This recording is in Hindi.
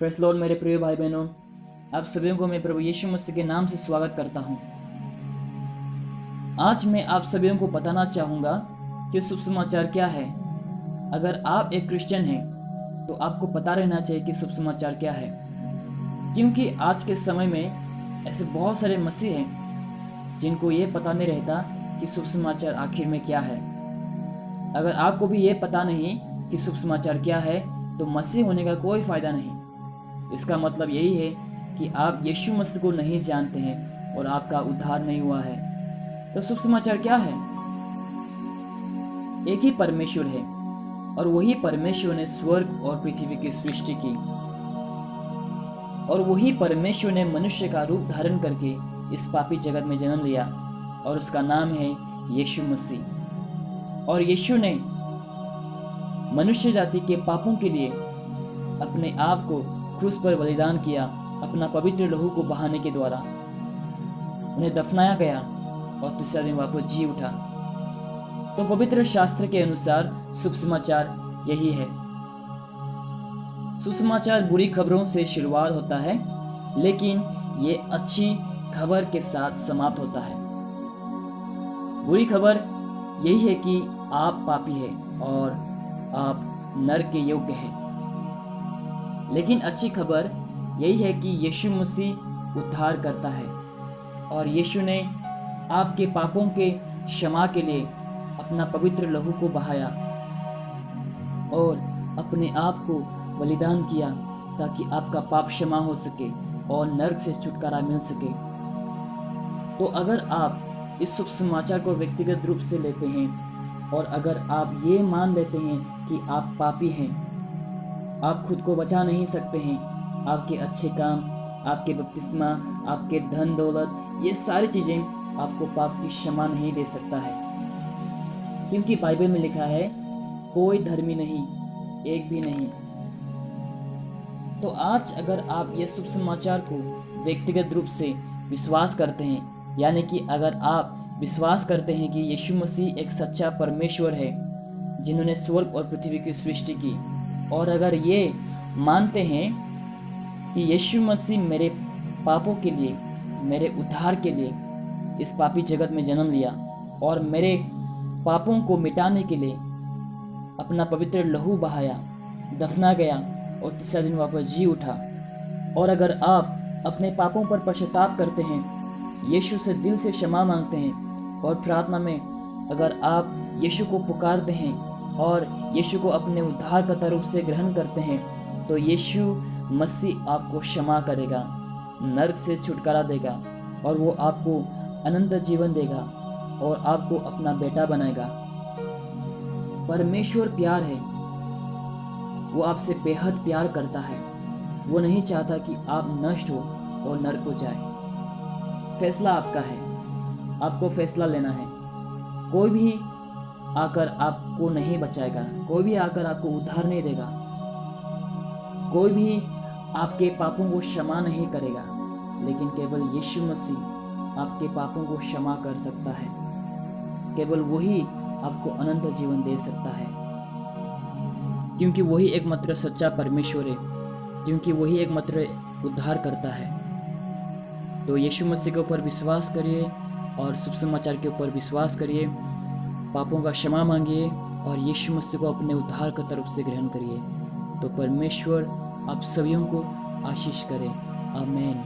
प्रेस लॉर्ड मेरे प्रिय भाई बहनों, आप सभी को मैं प्रभु यीशु मसीह के नाम से स्वागत करता हूं। आज मैं आप सभी को बताना चाहूँगा कि शुभ समाचार क्या है। अगर आप एक क्रिश्चियन हैं तो आपको पता रहना चाहिए कि शुभ समाचार क्या है, क्योंकि आज के समय में ऐसे बहुत सारे मसीह हैं जिनको ये पता नहीं रहता कि शुभ समाचार आखिर में क्या है। अगर आपको भी ये पता नहीं कि शुभ समाचार क्या है तो मसीह होने का कोई फ़ायदा नहीं। इसका मतलब यही है कि आप यीशु मसीह को नहीं जानते हैं और आपका उद्धार नहीं हुआ है। तो शुभ समाचार क्या है? एक ही परमेश्वर है और वही परमेश्वर ने स्वर्ग और पृथ्वी की सृष्टि की, और वही परमेश्वर ने मनुष्य का रूप धारण करके इस पापी जगत में जन्म लिया और उसका नाम है यीशु मसीह। और यीशु ने मनुष्य जाति के पापों के लिए अपने आप को क्रूस पर बलिदान किया। अपना पवित्र लहू को बहाने के द्वारा उन्हें दफनाया गया और तीसरा दिन वापस जी उठा। तो पवित्र शास्त्र के अनुसार शुभ समाचार यही है। शुभ समाचार बुरी खबरों से शुरुआत होता है, लेकिन ये अच्छी खबर के साथ समाप्त होता है। बुरी खबर यही है कि आप पापी हैं और आप नरक के योग्य हैं, लेकिन अच्छी खबर यही है कि यीशु मसीह उद्धार करता है और यीशु ने आपके पापों के क्षमा के लिए अपना पवित्र लहू को बहाया और अपने आप को बलिदान किया ताकि आपका पाप क्षमा हो सके और नरक से छुटकारा मिल सके। तो अगर आप इस शुभ समाचार को व्यक्तिगत रूप से लेते हैं और अगर आप ये मान लेते हैं कि आप पापी हैं, आप खुद को बचा नहीं सकते हैं, आपके अच्छे काम, आपके बपतिस्मा, आपके धन दौलत, ये सारी चीज़ें आपको पाप की क्षमा नहीं दे सकता है, क्योंकि बाइबल में लिखा है कोई धर्मी नहीं, एक भी नहीं। तो आज अगर आप ये शुभ समाचार को व्यक्तिगत रूप से विश्वास करते हैं, यानी कि अगर आप विश्वास करते हैं कि यीशु मसीह एक सच्चा परमेश्वर है जिन्होंने स्वर्ग और पृथ्वी की सृष्टि की, और अगर ये मानते हैं कि यीशु मसीह मेरे पापों के लिए, मेरे उद्धार के लिए इस पापी जगत में जन्म लिया और मेरे पापों को मिटाने के लिए अपना पवित्र लहू बहाया, दफना गया और तीसरा दिन वापस जी उठा, और अगर आप अपने पापों पर पश्चाताप करते हैं, यीशु से दिल से क्षमा मांगते हैं और प्रार्थना में अगर आप यीशु को पुकारते हैं और यीशु को अपने उद्धारकर्ता रूप से ग्रहण करते हैं, तो यीशु मसीह आपको क्षमा करेगा, नरक से छुटकारा देगा और वो आपको अनंत जीवन देगा और आपको अपना बेटा बनाएगा। परमेश्वर प्यार है, वो आपसे बेहद प्यार करता है। वो नहीं चाहता कि आप नष्ट हो और नरक हो जाए। फैसला आपका है, आपको फैसला लेना है। कोई भी आकर आपको नहीं बचाएगा, कोई भी आकर आपको उद्धार नहीं देगा, कोई भी आपके पापों को क्षमा नहीं करेगा, लेकिन केवल यीशु मसीह आपके पापों को क्षमा कर सकता है। केवल वही आपको अनंत जीवन दे सकता है, क्योंकि वही एकमात्र सच्चा परमेश्वर है, क्योंकि वही एकमात्र उद्धार करता है। तो यीशु मसीह के ऊपर विश्वास करिए और शुभ समाचार के ऊपर विश्वास करिए, पापों का क्षमा मांगिए और यीशु मसीह को अपने उद्धार की तरफ से ग्रहण करिए। तो परमेश्वर आप सभी को आशीष करे। आमीन।